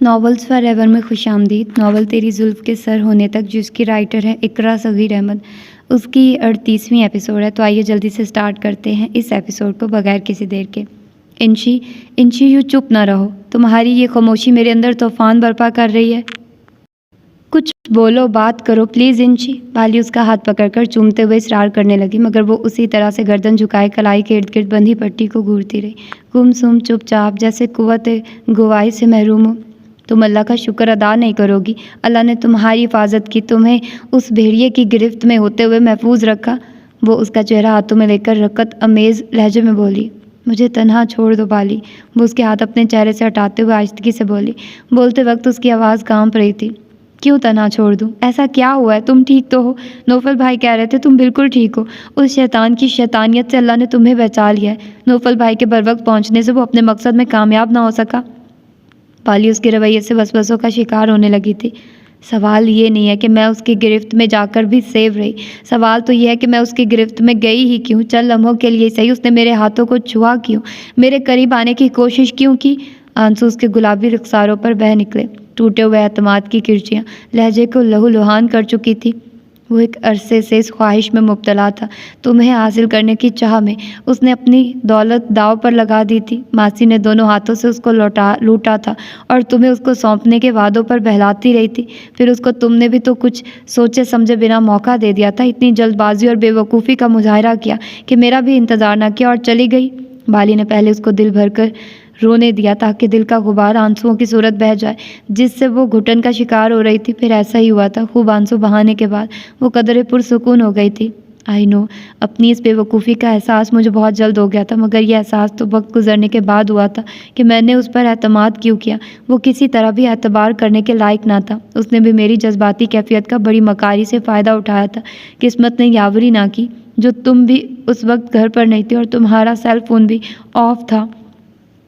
Novels for ever میں خوش آمدید۔ ناول تیری زلف کے سر ہونے تک، جس کی رائٹر ہے اقرا صغیر احمد، اس کی 38ویں ایپیسوڈ ہے۔ تو آئیے جلدی سے سٹارٹ کرتے ہیں اس ایپیسوڈ کو بغیر کسی دیر کے۔ انشی یوں چپ نہ رہو، تمہاری یہ خاموشی میرے اندر طوفان برپا کر رہی ہے۔ کچھ بولو، بات کرو پلیز انشی۔ بالی اس کا ہاتھ پکڑ کر چومتے ہوئے اصرار کرنے لگی، مگر وہ اسی طرح سے گردن جھکائے کلائی کے ارد گرد بندھی پٹی کو گھورتی رہی، گم سم چپ چاپ، جیسے قوت گواہی سے محروم ہو۔ تم اللہ کا شکر ادا نہیں کرو گی؟ اللہ نے تمہاری حفاظت کی، تمہیں اس بھیڑیے کی گرفت میں ہوتے ہوئے محفوظ رکھا۔ وہ اس کا چہرہ ہاتھوں میں لے کر رقت آمیز لہجے میں بولی۔ مجھے تنہا چھوڑ دو بالی، وہ اس کے ہاتھ اپنے چہرے سے ہٹاتے ہوئے آہستگی سے بولی۔ بولتے وقت اس کی آواز کانپ رہی تھی۔ کیوں تنہا چھوڑ دوں؟ ایسا کیا ہوا ہے؟ تم ٹھیک تو ہو؟ نوفل بھائی کہہ رہے تھے تم بالکل ٹھیک ہو۔ اس شیطان کی شیطانیت سے اللہ نے تمہیں بچا لیا ہے۔ نوفل بھائی کے بروقت پہنچنے سے وہ اپنے مقصد میں کامیاب نہ ہو سکا۔ بالی اس کے رویے سے وسوسوں کا شکار ہونے لگی تھی۔ سوال یہ نہیں ہے کہ میں اس کی گرفت میں جا کر بھی سیو رہی، سوال تو یہ ہے کہ میں اس کی گرفت میں گئی ہی کیوں؟ چند لمحوں کے لیے صحیح اس نے میرے ہاتھوں کو چھوا کیوں؟ میرے قریب آنے کی کوشش کیوں کی؟ آنسو اس کے گلابی رخساروں پر بہہ نکلے، ٹوٹے ہوئے اعتماد کی کرچیاں لہجے کو لہو لہان کر چکی تھی۔ وہ ایک عرصے سے اس خواہش میں مبتلا تھا، تمہیں حاصل کرنے کی چاہ میں اس نے اپنی دولت داؤ پر لگا دی تھی۔ ماسی نے دونوں ہاتھوں سے اس کو لوٹا تھا اور تمہیں اس کو سونپنے کے وعدوں پر بہلاتی رہی تھی۔ پھر اس کو تم نے بھی تو کچھ سوچے سمجھے بنا موقع دے دیا تھا، اتنی جلد بازی اور بے وقوفی کا مظاہرہ کیا کہ میرا بھی انتظار نہ کیا اور چلی گئی۔ بالی نے پہلے اس کو دل بھر کر رونے دیا تاکہ دل کا غبار آنسوؤں کی صورت بہہ جائے جس سے وہ گھٹن کا شکار ہو رہی تھی۔ پھر ایسا ہی ہوا تھا، خوب آنسو بہانے کے بعد وہ قدرے پرسکون ہو گئی تھی۔ آئی نو، اپنی اس بے وقوفی کا احساس مجھے بہت جلد ہو گیا تھا، مگر یہ احساس تو وقت گزرنے کے بعد ہوا تھا کہ میں نے اس پر اعتماد کیوں کیا۔ وہ کسی طرح بھی اعتبار کرنے کے لائق نہ تھا، اس نے بھی میری جذباتی کیفیت کا بڑی مکاری سے فائدہ اٹھایا تھا۔ قسمت نے یاوری نہ کی جو تم بھی اس وقت گھر پر نہیں تھی اور تمہارا سیل فون بھی آف تھا،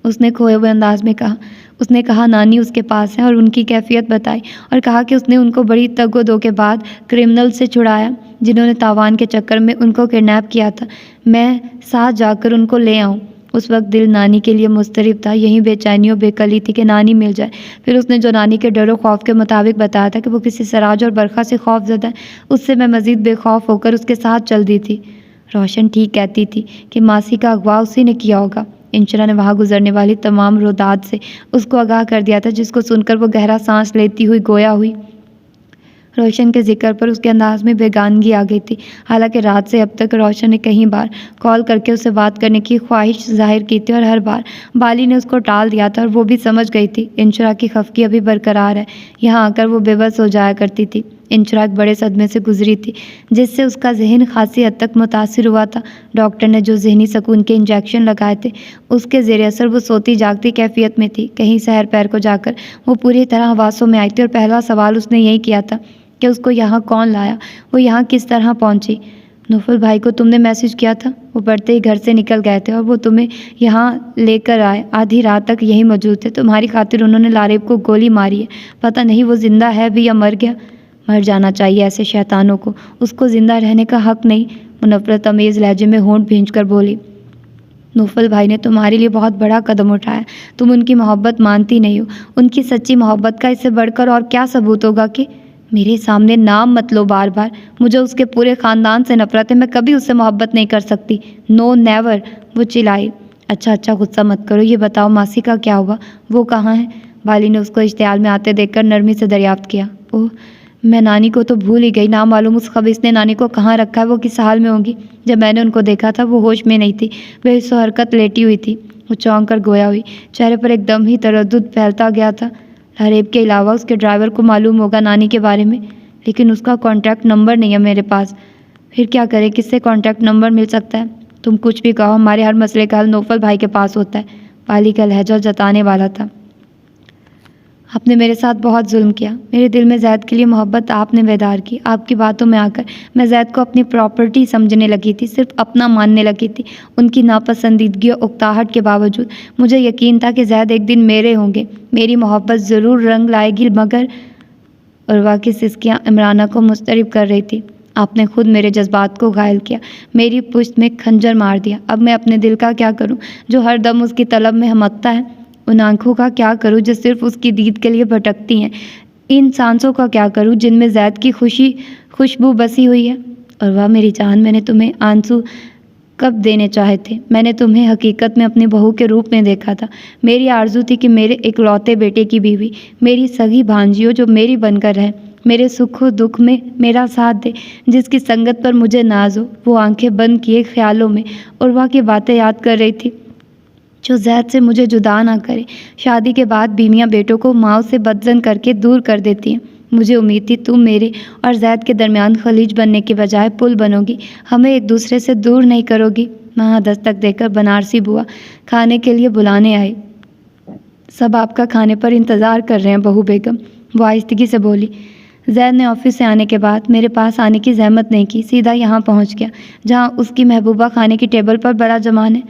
اس نے کھوئے ہوئے انداز میں کہا۔ اس نے کہا نانی اس کے پاس ہے اور ان کی کیفیت بتائی اور کہا کہ اس نے ان کو بڑی تگ و دو کے بعد کرمنل سے چھڑایا جنہوں نے تاوان کے چکر میں ان کو کڈنیپ کیا تھا۔ میں ساتھ جا کر ان کو لے آؤں۔ اس وقت دل نانی کے لیے مضطرب تھا، یہی بے چینی و بے کلی تھی کہ نانی مل جائے۔ پھر اس نے جو نانی کے ڈر و خوف کے مطابق بتایا تھا کہ وہ کسی سراج اور برکھا سے خوف زدہ ہے، اس سے میں مزید بے خوف ہو کر اس کے ساتھ چل دی تھی۔ روشن ٹھیک کہتی تھی کہ ماسی کا اغوا اسی نے کیا ہوگا۔ انشرا نے وہاں گزرنے والی تمام روداد سے اس کو آگاہ کر دیا تھا، جس کو سن کر وہ گہرا سانس لیتی ہوئی گویا ہوئی۔ روشن کے ذکر پر اس کے انداز میں بیگانگی آ گئی تھی، حالانکہ رات سے اب تک روشن نے کئی بار کال کر کے اس سے بات کرنے کی خواہش ظاہر کی تھی اور ہر بار بالی نے اس کو ٹال دیا تھا اور وہ بھی سمجھ گئی تھی انشرا کی خفگی ابھی برقرار ہے۔ یہاں آ کر وہ بے بس ہو جایا کرتی تھی۔ انشرا ایک بڑے صدمے سے گزری تھی جس سے اس کا ذہن خاصی حد تک متاثر ہوا تھا۔ ڈاکٹر نے جو ذہنی سکون کے انجیکشن لگائے تھے اس کے زیر اثر وہ سوتی جاگتی کیفیت میں تھی۔ کہیں سحر پیر کو جا کر وہ پوری طرح حواسوں میں آئی تھی اور پہلا سوال اس نے یہی کیا تھا کہ اس کو یہاں کون لایا، وہ یہاں کس طرح پہنچی۔ نوفل بھائی کو تم نے میسج کیا تھا، وہ پڑھتے ہی گھر سے نکل گئے تھے اور وہ تمہیں یہاں لے کر آئے، آدھی رات تک یہی موجود تھے۔ تمہاری خاطر انہوں نے لاریب کو گولی ماری ہے، پتہ نہیں وہ زندہ ہے بھی یا مر گیا۔ مر جانا چاہیے ایسے شیطانوں کو، اس کو زندہ رہنے کا حق نہیں، وہ نفرت امیز لہجے میں ہونٹ بھینچ کر بولی۔ نوفل بھائی نے تمہارے لیے بہت بڑا قدم اٹھایا، تم ان کی محبت مانتی نہیں ہو۔ ان کی سچی محبت کا اس سے بڑھ کر اور کیا ثبوت ہوگا کہ میرے سامنے نام مت لو بار بار، مجھے اس کے پورے خاندان سے نفرت ہے، میں کبھی اس سے محبت نہیں کر سکتی، نو نیور، وہ چلائی۔ اچھا غصہ مت کرو، یہ بتاؤ ماسی کا کیا ہوا، وہ کہاں ہے؟ بالی نے اس کو اشتعال میں آتے دیکھ کر نرمی سے دریافت کیا۔ اوہ، میں نانی کو تو بھول ہی گئی، نامعلوم اس خبیث نے نانی کو کہاں رکھا ہے، وہ کس حال میں ہوگی۔ جب میں نے ان کو دیکھا تھا وہ ہوش میں نہیں تھی، وہ حس و حرکت لیٹی ہوئی تھی۔ وہ چونک کر گویا ہوئی، چہرے پر ایک دم ہی تردد پھیلتا گیا تھا۔ لاریب کے علاوہ اس کے ڈرائیور کو معلوم ہوگا نانی کے بارے میں، لیکن اس کا کانٹیکٹ نمبر نہیں ہے میرے پاس۔ پھر کیا کرے، کس سے کانٹیکٹ نمبر مل سکتا ہے؟ تم کچھ بھی کہو، ہمارے ہر مسئلے کا حل نوفل بھائی کے پاس ہوتا ہے۔ بالی کا لہجہ جتانے والا تھا۔ آپ نے میرے ساتھ بہت ظلم کیا، میرے دل میں زید کے لیے محبت آپ نے بیدار کی۔ آپ کی باتوں میں آ کر میں زید کو اپنی پراپرٹی سمجھنے لگی تھی، صرف اپنا ماننے لگی تھی۔ ان کی ناپسندیدگی اور اکتاہٹ کے باوجود مجھے یقین تھا کہ زید ایک دن میرے ہوں گے، میری محبت ضرور رنگ لائے گی، مگر عروہ کی سسکیاں عمرانہ کو مضطرب کر رہی تھی۔ آپ نے خود میرے جذبات کو گھائل کیا، میری پشت میں کھنجر مار دیا۔ اب میں اپنے دل کا کیا کروں جو ہر دم اس کی طلب میں ہمکتا ہے؟ ان آنکھوں کا کیا کروں جو صرف اس کی دید کے لیے بھٹکتی ہیں؟ ان سانسوں کا کیا کروں جن میں زید کی خوشبو بسی ہوئی ہے؟ اور واہ میری جان، میں نے تمہیں آنسو کب دینے چاہے تھے؟ میں نے تمہیں حقیقت میں اپنی بہو کے روپ میں دیکھا تھا۔ میری آرزو تھی کہ میرے اکلوتے بیٹے کی بیوی، میری سگی بھانجی ہو جو میری بن کر رہے، میرے سکھ و دکھ میں میرا ساتھ دے، جس کی سنگت پر مجھے ناز ہو۔ وہ آنکھیں بند کیے خیالوں میں عروہ کی باتیں یاد کر رہی تھی، جو زید سے مجھے جدا نہ کرے۔ شادی کے بعد بیویاں بیٹوں کو ماؤں سے بدزن کر کے دور کر دیتی ہیں۔ مجھے امید تھی تم میرے اور زید کے درمیان خلیج بننے کے بجائے پل بنو گی، ہمیں ایک دوسرے سے دور نہیں کرو گی۔ وہاں دستک دے کر بنارسی بوا کھانے کے لیے بلانے آئی۔ سب آپ کا کھانے پر انتظار کر رہے ہیں بہو بیگم، وہ آہستگی سے بولی۔ زید نے آفس سے آنے کے بعد میرے پاس آنے کی زحمت نہیں کی، سیدھا یہاں پہنچ گیا جہاں اس کی محبوبہ کھانے کی ٹیبل پر بڑا جمان ہے۔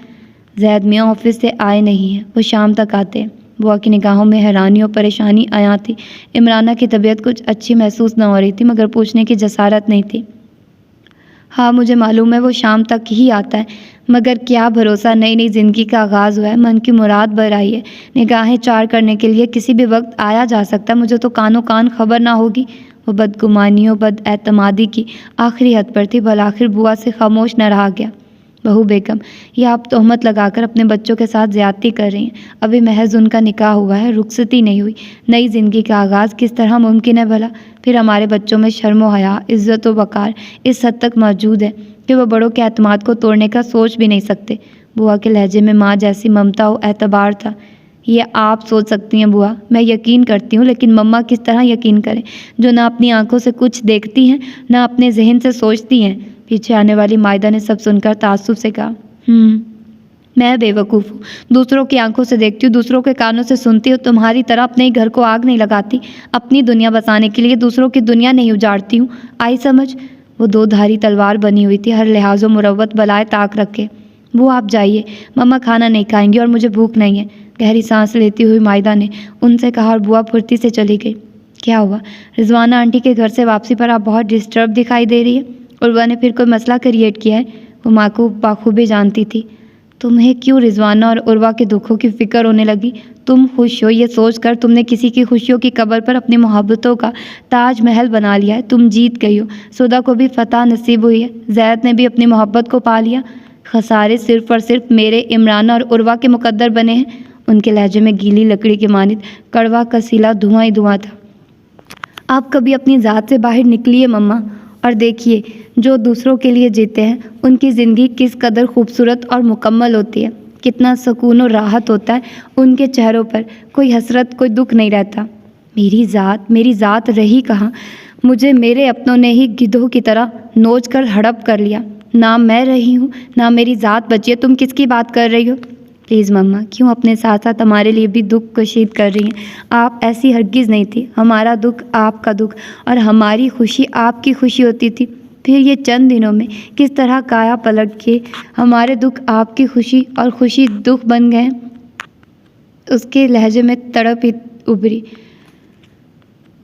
زید میاں آفس سے آئے نہیں ہیں، وہ شام تک آتے ہیں۔ بوا کی نگاہوں میں حیرانی اور پریشانی عیاں تھی۔ عمرانہ کی طبیعت کچھ اچھی محسوس نہ ہو رہی تھی، مگر پوچھنے کی جسارت نہیں تھی۔ ہاں مجھے معلوم ہے وہ شام تک ہی آتا ہے، مگر کیا بھروسہ، نئی نئی زندگی کا آغاز ہوا ہے، من کی مراد بھر آئی ہے، نگاہیں چار کرنے کے لیے کسی بھی وقت آیا جا سکتا ہے۔ مجھے تو کانوں کان خبر نہ ہوگی۔ وہ بدگمانیوں بد اعتمادی کی آخری حد پر تھی، بالآخر بوا سے خاموش نہ رہا گیا۔ بہو بیگم، یہ آپ تہمت لگا کر اپنے بچوں کے ساتھ زیادتی کر رہی ہیں۔ ابھی محض ان کا نکاح ہوا ہے، رخصتی نہیں ہوئی، نئی زندگی کا آغاز کس طرح ممکن ہے بھلا؟ پھر ہمارے بچوں میں شرم و حیا، عزت و وقار اس حد تک موجود ہے کہ وہ بڑوں کے اعتماد کو توڑنے کا سوچ بھی نہیں سکتے۔ بوا کے لہجے میں ماں جیسی ممتا و اعتبار تھا۔ یہ آپ سوچ سکتی ہیں بوا، میں یقین کرتی ہوں، لیکن مما کس طرح یقین کریں جو نہ اپنی آنکھوں سے کچھ دیکھتی ہیں نہ اپنے ذہن سے سوچتی ہیں؟ پیچھے آنے والی مائدہ نے سب سن کر تعصب سے کہا، میں بے وقوف ہوں، دوسروں کی آنکھوں سے دیکھتی ہوں، دوسروں کے کانوں سے سنتی ہوں، تمہاری طرح اپنے ہی گھر کو آگ نہیں لگاتی، اپنی دنیا بسانے کے لیے دوسروں کی دنیا نہیں اجاڑتی ہوں، آئی سمجھ؟ وہ دو دھاری تلوار بنی ہوئی تھی، ہر لحاظ و مروت بلائے طاق رکھے۔ وہ آپ جائیے، مما کھانا نہیں کھائیں گی اور مجھے بھوک نہیں ہے۔ گہری سانس لیتی ہوئی مائدہ نے ان سے کہا اور بوا پھرتی سے چلی گئی۔ کیا ہوا؟ رضوانہ آنٹی کے گھر سے واپسی پر آپ بہت ڈسٹرب دکھائی دے رہی ہے۔ عروہ نے پھر کوئی مسئلہ کریٹ کیا ہے؟ وہ ماں کو بخوبی جانتی تھی۔ تمہیں کیوں رضوانہ اور عروہ کے دکھوں کی فکر ہونے لگی؟ تم خوش ہو یہ سوچ کر تم نے کسی کی خوشیوں کی قبر پر اپنی محبتوں کا تاج محل بنا لیا ہے۔ تم جیت گئی ہو، سدا کو بھی فتح نصیب ہوئی ہے، زید نے بھی اپنی محبت کو پا لیا۔ خسارے صرف اور صرف میرے، عمرانہ اور عروہ کے مقدر بنے ہیں۔ ان کے لہجے میں گیلی لکڑی کی مانند کڑوا کسیلا دھواں ہی دھواں تھا۔ آپ کبھی اپنی ذات سے باہر نکلیے مما، اور دیکھیے جو دوسروں کے لیے جیتے ہیں ان کی زندگی کس قدر خوبصورت اور مکمل ہوتی ہے، کتنا سکون و راحت ہوتا ہے ان کے چہروں پر، کوئی حسرت کوئی دکھ نہیں رہتا۔ میری ذات رہی کہاں؟ مجھے میرے اپنوں نے ہی گدھوں کی طرح نوچ کر ہڑپ کر لیا۔ نہ میں رہی ہوں نہ میری ذات بچی ہے۔ تم کس کی بات کر رہی ہو؟ پلیز مما، کیوں اپنے ساتھ ساتھ ہمارے لیے بھی دکھ کشید کر رہی ہیں؟ آپ ایسی ہرگز نہیں تھی، ہمارا دکھ آپ کا دکھ اور ہماری خوشی آپ کی خوشی ہوتی تھی، پھر یہ چند دنوں میں کس طرح کایا پلٹ کے ہمارے دکھ آپ کی خوشی اور خوشی دکھ بن گئے۔ اس کے لہجے میں تڑپ ہی ابھری۔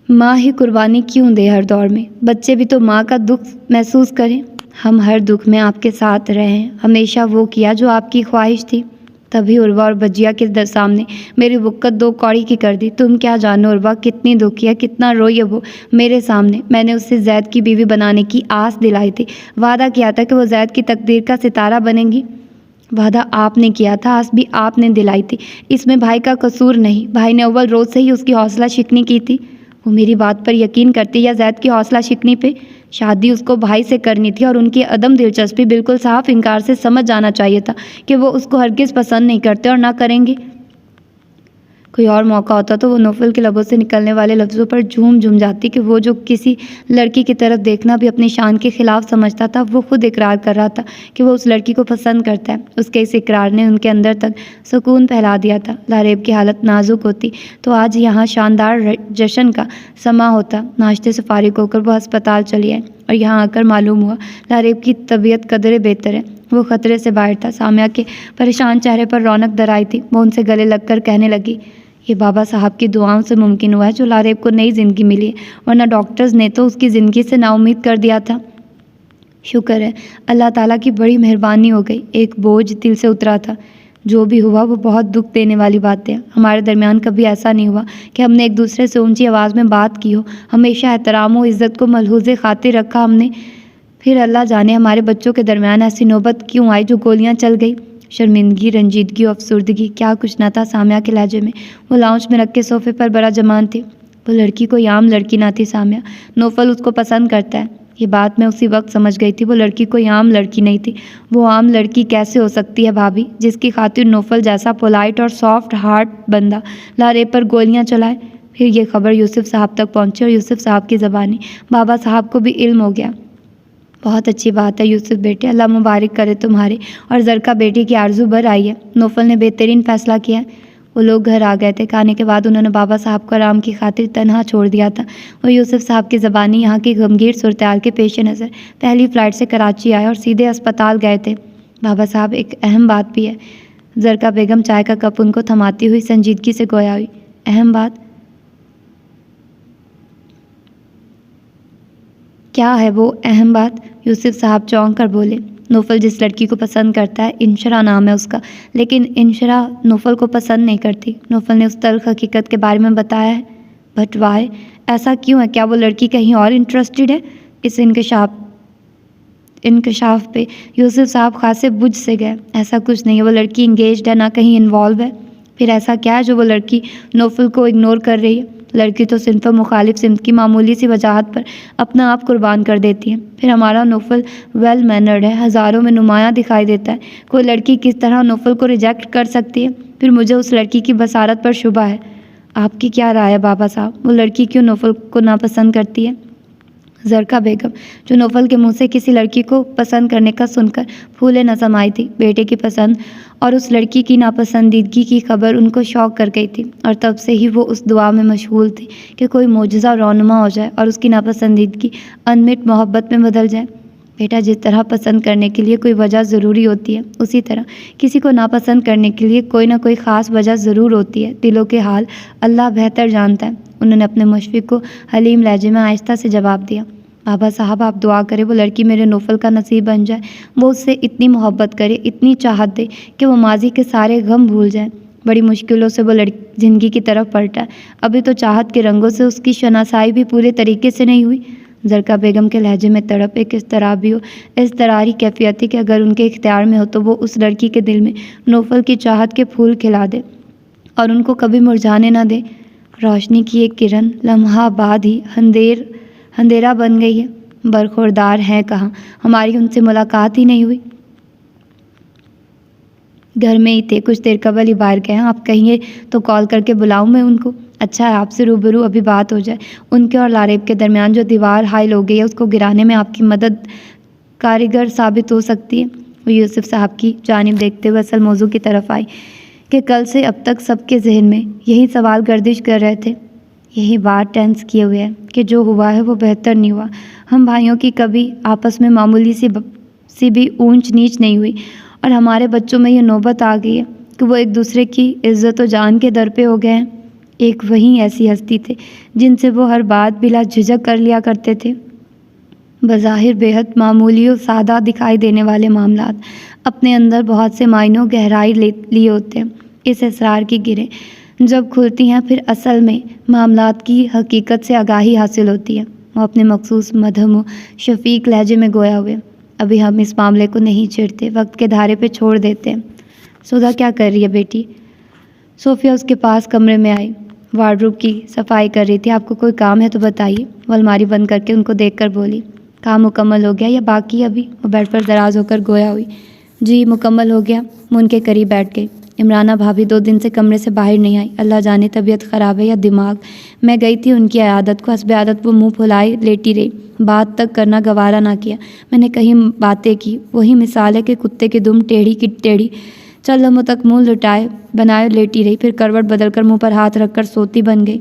ماں ہی قربانی کیوں دے ہر دور میں؟ بچے بھی تو ماں کا دکھ محسوس کریں۔ ہم ہر دکھ میں آپ کے ساتھ رہیں، ہمیشہ وہ کیا جو آپ کی خواہش تھی۔ تبھی عروہ اور بجیا کے سامنے میری بکت دو کوڑی کی کر دی۔ تم کیا جانو عروہ کتنی دکھی ہے، کتنا روئی ہے وہ میرے سامنے۔ میں نے اسے زید کی بیوی بنانے کی آس دلائی تھی، وعدہ کیا تھا کہ وہ زید کی تقدیر کا ستارہ بنے گی۔ وعدہ آپ نے کیا تھا، آس بھی آپ نے دلائی تھی، اس میں بھائی کا قصور نہیں۔ بھائی نے اول روز سے ہی اس کی حوصلہ شکنی کی تھی۔ وہ میری بات پر یقین کرتی یا زید کی حوصلہ شکنی پہ؟ شادی اس کو بھائی سے کرنی تھی اور ان کی عدم دلچسپی بالکل صاف انکار سے سمجھ جانا چاہیے تھا کہ وہ اس کو ہرگز پسند نہیں کرتے اور نہ کریں گے۔ کوئی اور موقع ہوتا تو وہ نوفل کے لبوں سے نکلنے والے لفظوں پر جھوم جاتی کہ وہ جو کسی لڑکی کی طرف دیکھنا بھی اپنی شان کے خلاف سمجھتا تھا، وہ خود اقرار کر رہا تھا کہ وہ اس لڑکی کو پسند کرتا ہے۔ اس کے اس اقرار نے ان کے اندر تک سکون پھیلا دیا تھا۔ لاریب کی حالت نازک ہوتی تو آج یہاں شاندار جشن کا سما ہوتا۔ ناشتے سے فارغ ہو کر وہ ہسپتال چلی آئی اور یہاں آ کر معلوم ہوا لاریب کی طبیعت قدرے بہتر ہے۔ وہ خطرے سے باہر تھا۔ سامیہ کے پریشان چہرے پر رونق در آئی تھی۔ وہ ان سے گلے لگ کر کہنے لگی، یہ بابا صاحب کی دعاؤں سے ممکن ہوا ہے جو لاریب کو نئی زندگی ملی ہے، ورنہ ڈاکٹرز نے تو اس کی زندگی سے نا امید کر دیا تھا۔ شکر ہے، اللہ تعالیٰ کی بڑی مہربانی ہو گئی۔ ایک بوجھ دل سے اترا تھا۔ جو بھی ہوا وہ بہت دکھ دینے والی بات ہے. ہمارے درمیان کبھی ایسا نہیں ہوا کہ ہم نے ایک دوسرے سے اونچی آواز میں بات کی ہو. ہمیشہ احترام و عزت کو ملحوظ خاطر رکھا ہم نے. پھر اللہ جانے ہمارے بچوں کے درمیان ایسی نوبت کیوں آئی جو گولیاں چل گئی. شرمندگی، رنجیدگی و افسردگی، کیا کچھ نہ تھا سامیہ کے لہجے میں. وہ لاؤنج میں رکھ کے صوفے پر برا جمان تھی. وہ لڑکی کوئی عام لڑکی نہ تھی سامیہ. نوفل اس کو پسند کرتا ہے. یہ بات میں اسی وقت سمجھ گئی تھی. وہ لڑکی کوئی عام لڑکی نہیں تھی. وہ عام لڑکی کیسے ہو سکتی ہے بھابھی، جس کی خاطر نوفل جیسا پولائٹ اور سافٹ ہارٹ بندہ لارے پر گولیاں چلائے. پھر یہ خبر یوسف صاحب تک پہنچی اور یوسف صاحب کی زبانی بابا صاحب کو بھی علم ہو گیا. بہت اچھی بات ہے یوسف بیٹے، اللہ مبارک کرے تمہارے اور زرکا بیٹی کی آرزو بھر آئی ہے. نوفل نے بہترین فیصلہ کیا ہے. وہ لوگ گھر آ گئے تھے. کھانے کے بعد انہوں نے بابا صاحب کو آرام کی خاطر تنہا چھوڑ دیا تھا. وہ یوسف صاحب کی زبانی یہاں کی غمگین صورتحال کے پیش نظر پہلی فلائٹ سے کراچی آئے اور سیدھے اسپتال گئے تھے. بابا صاحب ایک اہم بات بھی ہے. زرکا بیگم چائے کا کپ ان کو تھماتی ہوئی سنجیدگی سے گویا ہوئی. اہم بات کیا ہے وہ اہم بات؟ یوسف صاحب چونک کر بولے. نوفل جس لڑکی کو پسند کرتا ہے، انشرا نام ہے اس کا، لیکن انشرا نوفل کو پسند نہیں کرتی. نوفل نے اس تلخ حقیقت کے بارے میں بتایا ہے. But why? ایسا کیوں ہے؟ کیا وہ لڑکی کہیں اور انٹرسٹڈ ہے؟ اس انکشاف پہ یوسف صاحب خاصے بجھ سے گئے. ایسا کچھ نہیں ہے. وہ لڑکی انگیجڈ ہے، نہ کہیں انوالو ہے. پھر ایسا کیا ہے جو وہ لڑکی نوفل کو اگنور کر رہی ہے؟ لڑکی تو صنف مخالف سمت کی معمولی سی وجاہت پر اپنا آپ قربان کر دیتی ہے. پھر ہمارا نوفل ویل مینرڈ ہے، ہزاروں میں نمایاں دکھائی دیتا ہے. کوئی لڑکی کس طرح نوفل کو ریجیکٹ کر سکتی ہے؟ پھر مجھے اس لڑکی کی بصارت پر شبہ ہے. آپ کی کیا رائے ہے بابا صاحب؟ وہ لڑکی کیوں نوفل کو ناپسند کرتی ہے؟ زرکا بیگم، جو نوفل کے منہ سے کسی لڑکی کو پسند کرنے کا سن کر پھولے نہ سمائی تھی. بیٹے کی پسند اور اس لڑکی کی ناپسندیدگی کی خبر ان کو شوق کر گئی تھی، اور تب سے ہی وہ اس دعا میں مشغول تھی کہ کوئی معجزہ رونما ہو جائے اور اس کی ناپسندیدگی انمٹ محبت میں بدل جائے. بیٹا، جس طرح پسند کرنے کے لیے کوئی وجہ ضروری ہوتی ہے، اسی طرح کسی کو ناپسند کرنے کے لیے کوئی نہ کوئی خاص وجہ ضرور ہوتی ہے. دلوں کے حال اللہ بہتر جانتا ہے. انہوں نے اپنے مشفق کو حلیم لہجے میں آہستہ سے جواب دیا. بابا صاحب، آپ دعا کریں وہ لڑکی میرے نوفل کا نصیب بن جائے. وہ اس سے اتنی محبت کرے، اتنی چاہت دے کہ وہ ماضی کے سارے غم بھول جائے. بڑی مشکلوں سے وہ زندگی کی طرف پلٹا ہے. ابھی تو چاہت کے رنگوں سے اس کی شناسائی بھی پورے طریقے سے نہیں ہوئی. زرکا بیگم کے لہجے میں تڑپ ایک اضطرابی اضطراری کیفیت تھی کہ اگر ان کے اختیار میں ہو تو وہ اس لڑکی کے دل میں نوفل کی چاہت کے پھول کھلا دے اور ان کو کبھی مرجھانے نہ دے. روشنی کی ایک کرن لمحہ بعد ہی اندھیرا بن گئی ہے. برخوردار ہیں کہاں؟ ہماری ان سے ملاقات ہی نہیں ہوئی. گھر میں ہی تھے، کچھ دیر قبل ہی باہر گئے ہیں. آپ کہیے تو کال کر کے بلاؤں میں ان کو؟ اچھا ہے آپ سے روبرو ابھی بات ہو جائے. ان کے اور لاریب کے درمیان جو دیوار حائل ہو گئی ہے اس کو گرانے میں آپ کی مدد کارگر ثابت ہو سکتی ہے. وہ یوسف صاحب کی جانب دیکھتے ہوئے اصل موضوع کی طرف آئی کہ کل سے اب تک سب کے ذہن میں یہی سوال گردش کر رہے تھے، یہی بات ٹینس کیے ہوئے ہے کہ جو ہوا ہے وہ بہتر نہیں ہوا. ہم بھائیوں کی کبھی آپس میں معمولی سی بھی اونچ نیچ نہیں ہوئی، اور ہمارے بچوں میں یہ نوبت آ گئی ہے کہ وہ ایک دوسرے کی عزت و جان کے در پہ ہو گئے ہیں. ایک وہی ایسی ہستی تھے جن سے وہ ہر بات بلا جھجک کر لیا کرتے تھے. بظاہر بے حد معمولی و سادہ دکھائی دینے والے معاملات اپنے اندر بہت سے معنوں گہرائی لیے ہوتے ہیں. اس اسرار کی گرہیں جب کھلتی ہیں پھر اصل میں معاملات کی حقیقت سے آگاہی حاصل ہوتی ہے. وہ اپنے مخصوص مدھم و شفیق لہجے میں گویا ہوئے. ابھی ہم اس معاملے کو نہیں چھیڑتے، وقت کے دھارے پہ چھوڑ دیتے ہیں. سدھا کیا کر رہی ہے بیٹی؟ صوفیہ اس کے پاس کمرے میں آئی. وارڈروب کی صفائی کر رہی تھی. آپ کو کوئی کام ہے تو بتائیے. وہ الماری بند کر کے ان کو دیکھ کر بولی. کام مکمل ہو گیا یا باقی ابھی؟ وہ بیڈ پر دراز ہو کر گویا ہوئی. جی مکمل ہو گیا. وہ ان کے قریب بیٹھ گئی. عمرانہ بھابھی 2 دن سے کمرے سے باہر نہیں آئی. اللہ جانے طبیعت خراب ہے یا دماغ. میں گئی تھی ان کی عیادت کو. حسب عادت وہ منہ پھولائے لیٹی رہی. بات تک کرنا گوارا نہ کیا. میں نے کہیں باتیں کی. وہی مثال ہے کہ کتے کی دم ٹیڑھی کی ٹیڑھی. چند لمحوں تک منہ لٹائے بنائے لیٹی رہی، پھر کروٹ بدل کر منہ پر ہاتھ رکھ کر سوتی بن گئی.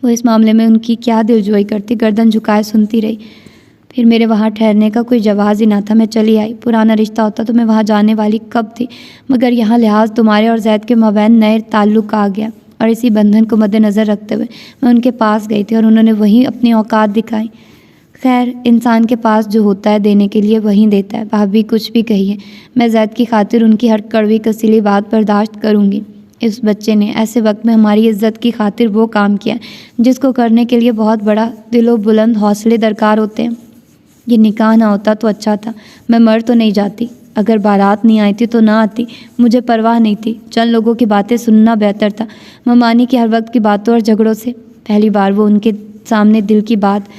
وہ اس معاملے میں ان کی کیا دلجوئی کرتی، گردن جھکائے سنتی رہی. پھر میرے وہاں ٹھہرنے کا کوئی جواز ہی نہ تھا. میں چلی آئی. پرانا رشتہ ہوتا تو میں وہاں جانے والی کب تھی، مگر یہاں لحاظ تمہارے اور زید کے مابین نئے تعلق آ گیا، اور اسی بندھن کو مد نظر رکھتے ہوئے میں ان کے پاس گئی تھی اور انہوں نے وہیں اپنی اوقات دکھائی. خیر انسان کے پاس جو ہوتا ہے دینے کے لیے وہیں دیتا ہے۔ بھابھی کچھ بھی کہیے، میں زید کی خاطر ان کی ہر کڑوی کسیلی بات برداشت کروں گی۔ اس بچے نے ایسے وقت میں ہماری عزت کی خاطر وہ کام کیا جس کو کرنے کے لیے بہت بڑا دل و بلند حوصلے درکار ہوتے ہیں۔ یہ نکاح نہ ہوتا تو اچھا تھا، میں مر تو نہیں جاتی، اگر بارات نہیں آئی تھی تو نہ آتی، مجھے پرواہ نہیں تھی، چند لوگوں کی باتیں سننا بہتر تھا ممانی کی ہر وقت کی باتوں اور جھگڑوں سے۔ پہلی بار وہ ان کے سامنے دل کی بات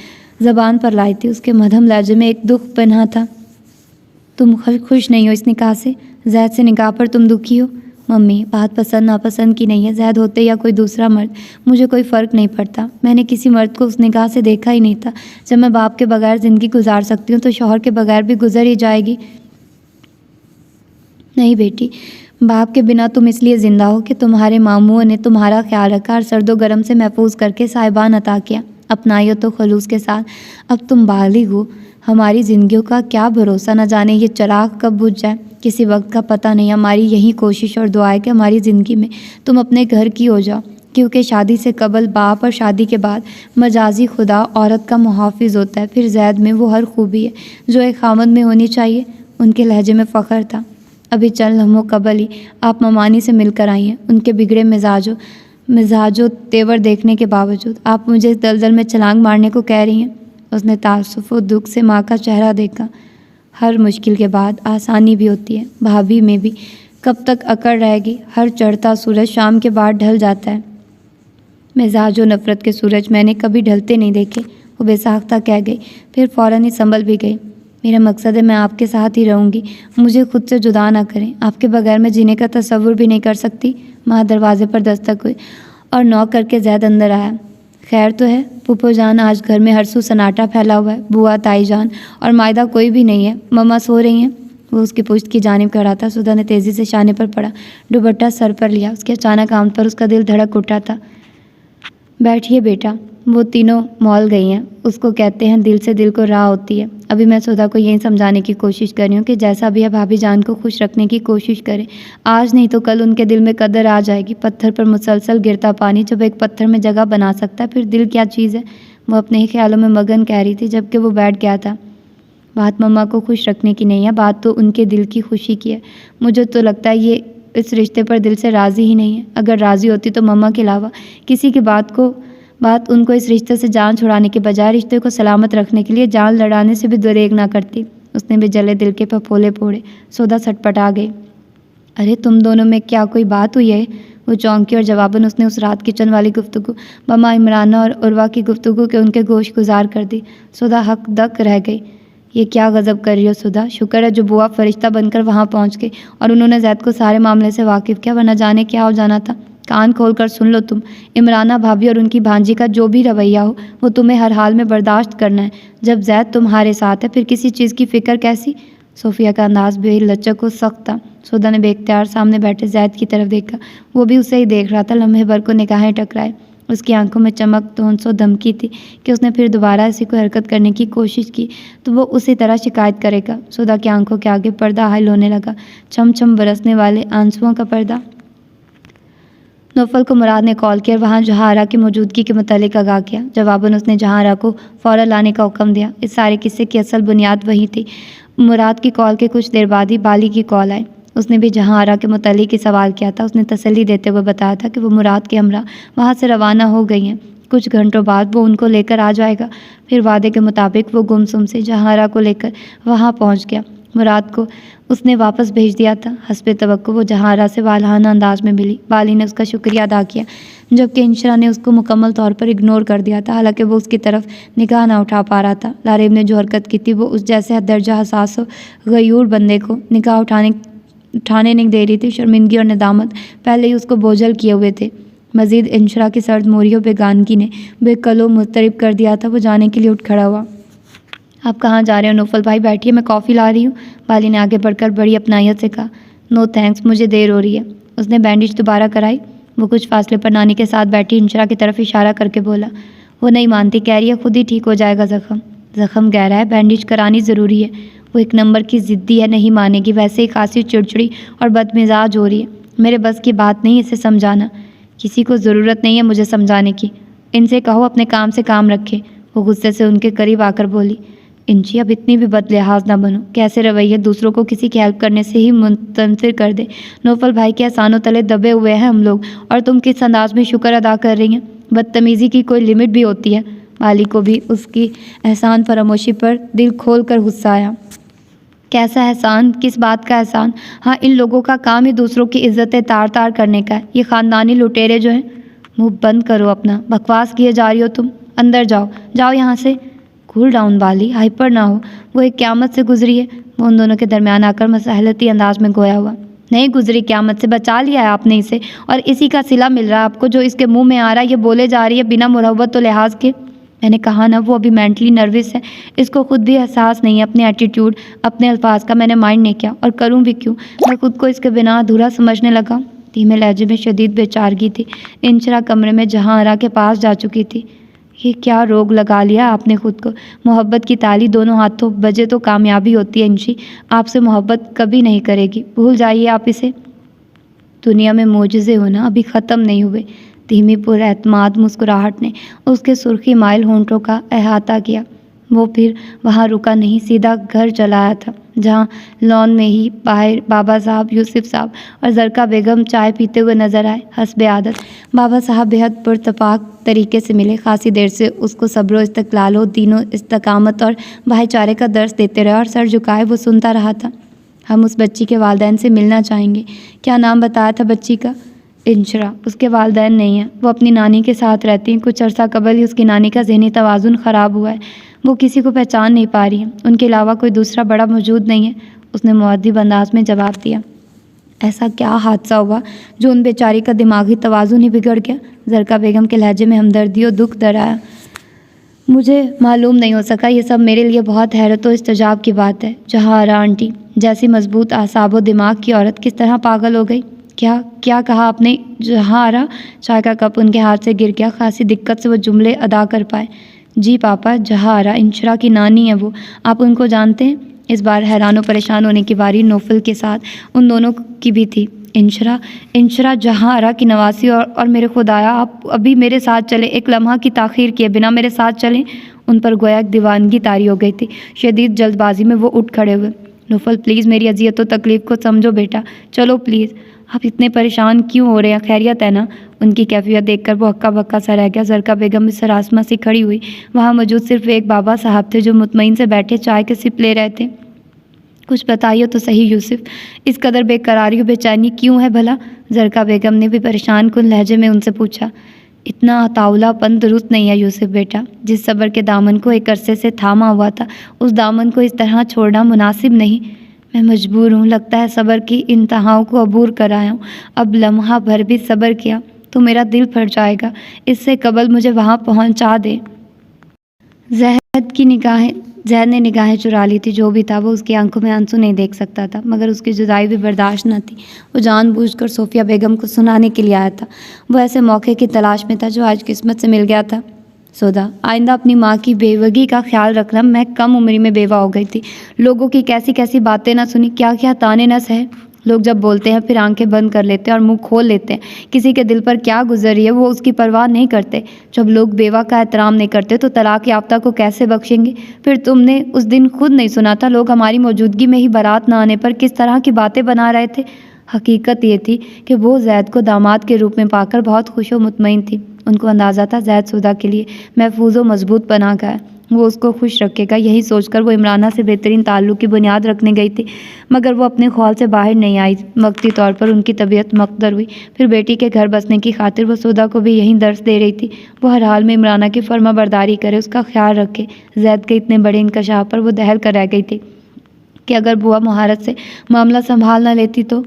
زبان پر لائی تھی، اس کے مدھم لہجے میں ایک دکھ پنہاں تھا۔ تم خوش نہیں ہو اس نکاح سے؟ زید سے نکاح پر تم دکھی ہو؟ ممی، بات پسند ناپسند کی نہیں ہے، زید ہوتے یا کوئی دوسرا مرد مجھے کوئی فرق نہیں پڑتا، میں نے کسی مرد کو اس نکاح سے دیکھا ہی نہیں تھا۔ جب میں باپ کے بغیر زندگی گزار سکتی ہوں تو شوہر کے بغیر بھی گزر ہی جائے گی۔ نہیں بیٹی، باپ کے بنا تم اس لیے زندہ ہو کہ تمہارے ماموں نے تمہارا خیال رکھا اور سرد و گرم سے محفوظ کر کے صاحبان عطا کیا، اپنائی ہو تو خلوص کے ساتھ۔ اب تم بالغ ہو، ہماری زندگیوں کا کیا بھروسہ، نہ جانے یہ چراغ کب بجھ جائے، کسی وقت کا پتہ نہیں۔ ہماری یہی کوشش اور دعا ہے کہ ہماری زندگی میں تم اپنے گھر کی ہو جاؤ، کیونکہ شادی سے قبل باپ اور شادی کے بعد مجازی خدا عورت کا محافظ ہوتا ہے۔ پھر زید میں وہ ہر خوبی ہے جو ایک خامد میں ہونی چاہیے۔ ان کے لہجے میں فخر تھا۔ ابھی چند لمحوں قبل ہی آپ ممانی سے مل کر آئی ہیں، ان کے بگڑے مزاج و تیور دیکھنے کے باوجود آپ مجھے اس دلدل میں چھلانگ مارنے کو کہہ رہی ہیں۔ اس نے تعصف و دکھ سے ماں کا چہرہ دیکھا۔ ہر مشکل کے بعد آسانی بھی ہوتی ہے، بھابھی میں بھی کب تک اکڑ رہے گی، ہر چڑھتا سورج شام کے بعد ڈھل جاتا ہے۔ مزاج و نفرت کے سورج میں نے کبھی ڈھلتے نہیں دیکھے، وہ بے ساختہ کہہ گئی، پھر فوراً ہی سنبھل بھی گئی۔ میرا مقصد ہے میں آپ کے ساتھ ہی رہوں گی، مجھے خود سے جدا نہ کریں، آپ کے بغیر میں جینے کا تصور بھی نہیں کر سکتی۔ ماں دروازے پر دستک ہوئی اور نوک کر کے زید اندر آیا۔ خیر تو ہے پھپھو جان؟ آج گھر میں ہر سو سناٹا پھیلا ہوا ہے، بوا، تائی جان اور مائدہ کوئی بھی نہیں ہے، مما سو رہی ہیں؟ وہ اس کی پشت کی جانب کھڑا تھا۔ سدھا نے تیزی سے شانے پر پڑا، دوپٹہ سر پر لیا، اس کے اچانک آمد پر اس کا دل دھڑک اٹھا تھا۔ بیٹھیے بیٹا، وہ تینوں مال گئی ہیں، اس کو کہتے ہیں دل سے دل کو راہ ہوتی ہے۔ ابھی میں سدھا کو یہی سمجھانے کی کوشش کر رہی ہوں کہ جیسا بھی ہے بھابھی جان کو خوش رکھنے کی کوشش کرے، آج نہیں تو کل ان کے دل میں قدر آ جائے گی۔ پتھر پر مسلسل گرتا پانی جب ایک پتھر میں جگہ بنا سکتا ہے، پھر دل کیا چیز ہے؟ وہ اپنے ہی خیالوں میں مگن کہہ رہی تھی جبکہ وہ بیٹھ گیا تھا۔ بات مما کو خوش رکھنے کی نہیں ہے، بات تو ان کے دل کی خوشی کی ہے۔ مجھے تو لگتا ہے یہ اس رشتے پر دل سے راضی ہی نہیں ہے، اگر راضی ہوتی تو مما کے علاوہ کسی کی بات ان کو اس رشتے سے جان چھڑانے کے بجائے رشتے کو سلامت رکھنے کے لیے جان لڑانے سے بھی دریغ نہ کرتی۔ اس نے بھی جلے دل کے پھپھولے پھوڑے۔ سودا سٹپٹا گئی۔ ارے تم دونوں میں کیا کوئی بات ہوئی ہے؟ وہ چونکی اور جواباً اس نے اس رات کچن والی گفتگو مما عمرانہ اور عروہ کی گفتگو کے ان کے گوش گزار کر دی۔ سودا حق دک رہ گئی۔ یہ کیا غضب کر رہی ہو سودا؟ شکر ہے جو بوا فرشتہ بن کر وہاں پہنچ گئی اور انہوں نے زید کو سارے معاملے سے واقف کیا، ورنہ جانے کیا ہو جانا تھا۔ کان کھول کر سن لو تم، عمرانہ بھابھی اور ان کی بھانجی کا جو بھی رویہ ہو وہ تمہیں ہر حال میں برداشت کرنا ہے۔ جب زید تمہارے ساتھ ہے پھر کسی چیز کی فکر کیسی؟ صوفیہ کا انداز بے لچک و سخت تھا۔ سودا نے بے اختیار سامنے بیٹھے زید کی طرف دیکھا، وہ بھی اسے ہی دیکھ رہا تھا۔ لمحے بھر کو نگاہیں ٹکرائے، اس کی آنکھوں میں چمک تونس و دھمکی تھی کہ اس نے پھر دوبارہ اسی کو حرکت کرنے کی کوشش کی تو وہ اسی طرح شکایت کرے گا۔ سودا کی آنکھوں کے آگے پردہ حائل ہونے لگا، چھم چھم برسنے والے آنسوؤں کا پردہ۔ نوفل کو مراد نے کال کیا اور وہاں جہاں آرا کی موجودگی کے متعلق آگاہ کیا۔ جواباً اس نے جہاں آرا کو فوراً لانے کا حکم دیا۔ اس سارے قصے کی اصل بنیاد وہی تھی۔ مراد کی کال کے کچھ دیر بعد ہی بالی کی کال آئی۔ اس نے بھی جہاں آرا کے متعلق ہی سوال کیا تھا۔ اس نے تسلی دیتے ہوئے بتایا تھا کہ وہ مراد کے ہمراہ وہاں سے روانہ ہو گئی ہیں، کچھ گھنٹوں بعد وہ ان کو لے کر آ جائے گا۔ پھر وعدے کے مطابق وہ گمسم سے جہاں آرا کو لے کر وہاں پہنچ گیا۔ مراد کو اس نے واپس بھیج دیا تھا۔ حسب توقع وہ جہاں آرا سے والہانہ انداز میں ملی۔ بالی نے اس کا شکریہ ادا کیا جبکہ انشرا نے اس کو مکمل طور پر اگنور کر دیا تھا، حالانکہ وہ اس کی طرف نگاہ نہ اٹھا پا رہا تھا۔ لارب نے جو حرکت کی تھی وہ اس جیسے درجہ حساس و غیور بندے کو نگاہ اٹھانے نہیں دے رہی تھی۔ شرمندگی اور ندامت پہلے ہی اس کو بوجھل کیے ہوئے تھے، مزید انشرا کی سرد موری و بیگانگی نے بے قل و مضطرب کر دیا تھا۔ وہ جانے کے لیے اٹھ کھڑا ہوا۔ آپ کہاں جا رہے ہو نوفل بھائی؟ بیٹھیے، میں کافی لا رہی ہوں۔ بالی نے آگے بڑھ کر بڑی اپنائیت سے کہا۔ نو تھینکس، مجھے دیر ہو رہی ہے۔ اس نے بینڈیج دوبارہ کرائی۔ وہ کچھ فاصلے پر نانی کے ساتھ بیٹھی انشرا کی طرف اشارہ کر کے بولا۔ وہ نہیں مانتی، کہہ رہی ہے خود ہی ٹھیک ہو جائے گا زخم گہرا ہے، بینڈیج کرانی ضروری ہے۔ وہ ایک نمبر کی ضدی ہے، نہیں مانے گی، ویسے ہی خاصی چڑچڑی اور بدمزاج ہو رہی ہے۔ میرے بس کی بات نہیں اسے سمجھانا، کسی کو ضرورت نہیں ہے مجھے سمجھانے کی، ان سے کہو اپنے کام سے کام رکھے۔ وہ غصے سے ان کے قریب آ کر بولی، انچی اب اتنی بھی بد لحاظ نہ بنو، کیسے رویے دوسروں کو کسی کی ہیلپ کرنے سے ہی منتظر کر دے۔ نوفل بھائی کے احسانوں تلے دبے ہوئے ہیں ہم لوگ، اور تم کس انداز میں شکر ادا کر رہی ہیں؟ بدتمیزی کی کوئی لمٹ بھی ہوتی ہے۔ والی کو بھی اس کی احسان فراموشی پر دل کھول کر غصہ آیا۔ کیسا احسان؟ کس بات کا احسان؟ ہاں، ان لوگوں کا کام ہی دوسروں کی عزتیں تار تار کرنے کا ہے، یہ خاندانی لٹیرے جو ہیں۔ منہ بند کرو اپنا، بکواس کیے جا رہی ہو تم، اندر جاؤ، جاؤ یہاں سے۔ کول ڈاؤن والی، ہائپر نہ ہو، وہ ایک قیامت سے گزری ہے۔ وہ ان دونوں کے درمیان آ کر مصالحتی انداز میں گویا ہوا۔ نہیں گزری قیامت سے، بچا لیا ہے آپ نے اسے، اور اسی کا صلہ مل رہا ہے آپ کو جو اس کے منہ میں آ رہا ہے، یہ بولے جا رہی ہے بنا مروت و لحاظ کے۔ میں نے کہا نا وہ ابھی مینٹلی نروس ہے، اس کو خود بھی احساس نہیں ہے اپنے ایٹیٹیوڈ، اپنے الفاظ کا۔ میں نے مائنڈ نہیں کیا، اور کروں بھی کیوں؟ میں خود کو اس کے بنا ادھورا سمجھنے لگا۔ دھیمے لہجے میں شدید بے چارگی تھی۔ انشرا کمرے میں جہاں آرا کے پاس جا چکی تھی۔ یہ کیا روگ لگا لیا آپ نے خود کو؟ محبت کی تالی دونوں ہاتھوں بجے تو کامیابی ہوتی ہے انشی، آپ سے محبت کبھی نہیں کرے گی، بھول جائیے آپ اسے۔ دنیا میں معجزے ہونا ابھی ختم نہیں ہوئے۔ دھیمی پر اعتماد مسکراہٹ نے اس کے سرخی مائل ہونٹوں کا احاطہ کیا۔ وہ پھر وہاں رکا نہیں، سیدھا گھر چلا آیا تھا، جہاں لان میں ہی باہر بابا صاحب، یوسف صاحب اور زرکا بیگم چائے پیتے ہوئے نظر آئے۔ حسب عادت بابا صاحب بےحد پراتفاق طریقے سے ملے، خاصی دیر سے اس کو صبر و استقلال و دین و استقامت اور بھائی چارے کا درس دیتے رہے، اور سر جھکائے وہ سنتا رہا تھا۔ ہم اس بچی کے والدین سے ملنا چاہیں گے۔ کیا نام بتایا تھا بچی کا؟ انشرا۔ اس کے والدین نہیں ہیں، وہ اپنی نانی کے ساتھ رہتی ہیں۔ کچھ عرصہ قبل ہی اس کی نانی کا ذہنی توازن خراب ہوا ہے، وہ کسی کو پہچان نہیں پا رہی ہیں، ان کے علاوہ کوئی دوسرا بڑا موجود نہیں ہے، اس نے مؤدب انداز میں جواب دیا۔ ایسا کیا حادثہ ہوا جو ان بیچاری کا دماغی توازن ہی بگڑ گیا؟ زرکا بیگم کے لہجے میں ہمدردی اور دکھ در آیا۔ مجھے معلوم نہیں ہو سکا، یہ سب میرے لیے بہت حیرت و استعجاب کی بات ہے۔ جہاں آرا آنٹی جیسی مضبوط اعصاب و دماغ کی عورت کس طرح پاگل ہو گئی؟ کیا کہا آپ نے؟ جہاں آرا؟ چائے کا کپ ان کے ہاتھ سے گر گیا، خاصی دقت سے وہ جملے ادا کر پائے۔ جی پاپا، جہاں آرا انشرا کی نانی ہے، وہ آپ ان کو جانتے ہیں؟ اس بار حیران و پریشان ہونے کی باری نوفل کے ساتھ ان دونوں کی بھی تھی۔ انشرا جہاں آرا کی نواسی، اور میرے خدایا، آپ ابھی میرے ساتھ چلیں، ایک لمحہ کی تاخیر کیے بنا میرے ساتھ چلیں۔ ان پر گویا ایک دیوانگی طاری ہو گئی تھی۔ شدید جلد بازی میں وہ اٹھ کھڑے ہوئے۔ نوفل پلیز میری اذیت و تکلیف کو سمجھو بیٹا، چلو پلیز۔ آپ اتنے پریشان کیوں ہو رہے ہیں؟ خیریت ہے نا؟ ان کی کیفیت دیکھ کر وہ ہکا بکا سا رہ گیا۔ زرکا بیگم اس سراسمہ سے کھڑی ہوئی۔ وہاں موجود صرف ایک بابا صاحب تھے جو مطمئن سے بیٹھے چائے کے سپ لے رہے تھے۔ کچھ بتائیے تو صحیح یوسف، اس قدر بے قراری و بے چینی کیوں ہے بھلا؟ زرکا بیگم نے بھی پریشان کن لہجے میں ان سے پوچھا۔ اتنا اطاولہ پن درست نہیں ہے یوسف بیٹا، جس صبر کے دامن کو ایک عرصے سے تھاما ہوا تھا، اس دامن کو اس طرح چھوڑنا مناسب نہیں۔ میں مجبور ہوں، لگتا ہے صبر کی انتہاؤں کو عبور کر آیا ہوں۔ اب لمحہ بھر بھی صبر کیا تو میرا دل پھٹ جائے گا، اس سے قبل مجھے وہاں پہنچا دے۔ زہد نے نگاہیں چرا لی تھی، جو بھی تھا وہ اس کی آنکھوں میں آنسو نہیں دیکھ سکتا تھا، مگر اس کی جدائی بھی برداشت نہ تھی۔ وہ جان بوجھ کر صوفیہ بیگم کو سنانے کے لیے آیا تھا۔ وہ ایسے موقع کی تلاش میں تھا جو آج قسمت سے مل گیا تھا۔ سودا، آئندہ اپنی ماں کی بیوگی کا خیال رکھنا۔ میں کم عمری میں بیوہ ہو گئی تھی، لوگوں کی کیسی کیسی باتیں نہ سنی، کیا کیا طعنے نہ سہے۔ لوگ جب بولتے ہیں پھر آنکھیں بند کر لیتے ہیں اور منہ کھول لیتے ہیں۔ کسی کے دل پر کیا گزر رہی ہے وہ اس کی پرواہ نہیں کرتے۔ جب لوگ بیوہ کا احترام نہیں کرتے تو طلاق یافتہ کو کیسے بخشیں گے؟ پھر تم نے اس دن خود نہیں سنا تھا، لوگ ہماری موجودگی میں ہی بارات نہ آنے پر کس طرح کی باتیں بنا رہے تھے۔ حقیقت یہ تھی کہ وہ زید کو داماد کے روپ میں پا کر بہت خوش و مطمئن تھی۔ ان کو اندازہ تھا زید سودا کے لیے محفوظ و مضبوط پناہ گاہ ہے، وہ اس کو خوش رکھے گا۔ یہی سوچ کر وہ عمرانہ سے بہترین تعلق کی بنیاد رکھنے گئی تھی، مگر وہ اپنے خیال سے باہر نہیں آئی۔ وقتی طور پر ان کی طبیعت مقدر ہوئی، پھر بیٹی کے گھر بسنے کی خاطر وہ سودا کو بھی یہیں درس دے رہی تھی۔ وہ ہر حال میں عمرانہ کی فرما برداری کرے، اس کا خیال رکھے۔ زید کے اتنے بڑے انکشاف پر وہ دہل کر رہ گئی تھی کہ اگر بوا مہارت سے معاملہ سنبھال نہ لیتی تو۔